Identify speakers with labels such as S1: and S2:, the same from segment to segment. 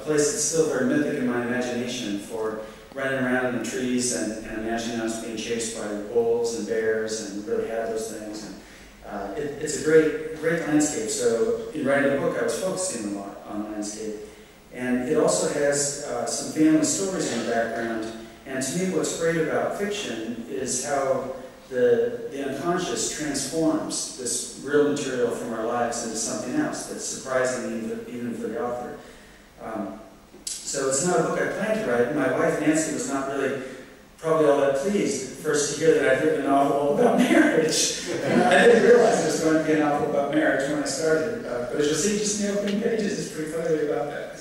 S1: place that's still very mythic in my imagination for running around in the trees and imagining us being chased by wolves and bears and really had those things. And it's a great landscape. So in writing the book, I was focusing a lot on landscape. And it also has some family stories in the background. And to me, what's great about fiction is how the unconscious transforms this real material from our lives into something else that's surprising even for the author. So it's not a book I planned to write. My wife, Nancy, was not really probably all that pleased at first to hear that I'd written a novel about marriage. I didn't realize it was going to be a novel about marriage when I started. But as you'll see, just in the opening pages, it's pretty clearly about that.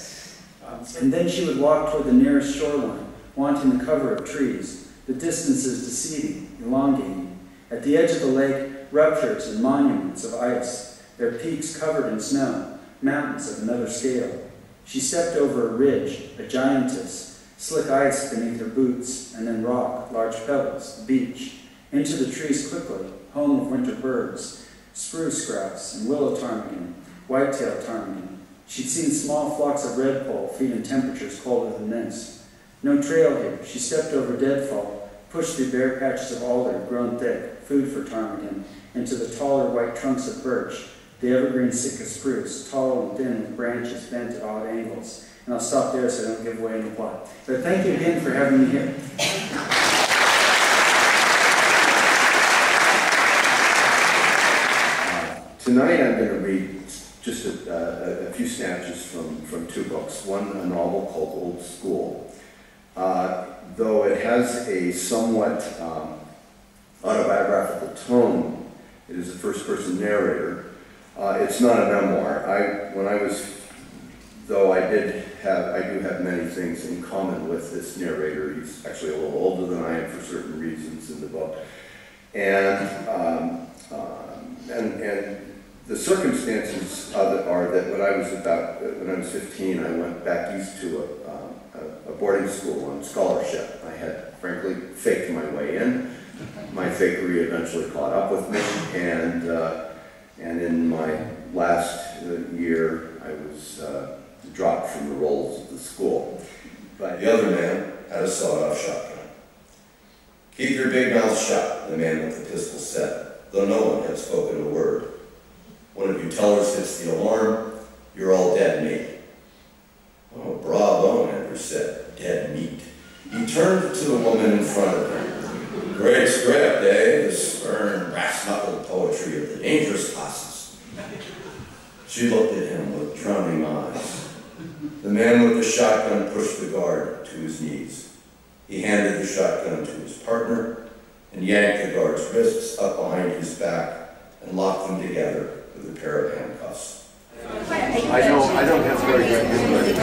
S1: And then she would walk toward the nearest shoreline, wanting the cover of trees, the distances deceiving, elongating. At the edge of the lake, ruptures and monuments of ice, their peaks covered in snow, mountains of another scale. She stepped over a ridge, a giantess, slick ice beneath her boots, and then rock, large pebbles, beach. Into the trees quickly, home of winter birds, spruce grouse and willow ptarmigan, white-tailed ptarmigan. She'd seen small flocks of redpoll feed in temperatures colder than this. No trail here. She stepped over deadfall, pushed through bare patches of alder grown thick, food for ptarmigan, into the taller white trunks of birch, the evergreen Sitka spruce, tall and thin with branches bent at odd angles. And I'll stop there so I don't give away any plot. But thank you again for having me here.
S2: Tonight I'm going to read just a few snatches from two books. One, a novel called Old School. Though it has a somewhat autobiographical tone, it is a first-person narrator. It's not a memoir. Though I do have many things in common with this narrator. He's actually a little older than I am for certain reasons in the book, and the circumstances of it are that when I was 15, I went back east to a boarding school on scholarship. I had, frankly, faked my way in. My fakery eventually caught up with me, and in my last year, I was dropped from the rolls of the school.
S3: But the other man had a sawed-off shotgun. "Keep your big mouth shut," the man with the pistol said, though no one had spoken a word. "One of you tellers hits the alarm, you're all dead meat." "Oh, bravo," Andrew said, "dead meat." He turned to the woman in front of him. "Great script, eh? The stern, brass-knuckled poetry of the dangerous classes." She looked at him with drowning eyes. The man with the shotgun pushed the guard to his knees. He handed the shotgun to his partner and yanked the guard's wrists up behind his back and locked them together with a pair of handcuffs.
S2: I don't have very good memory.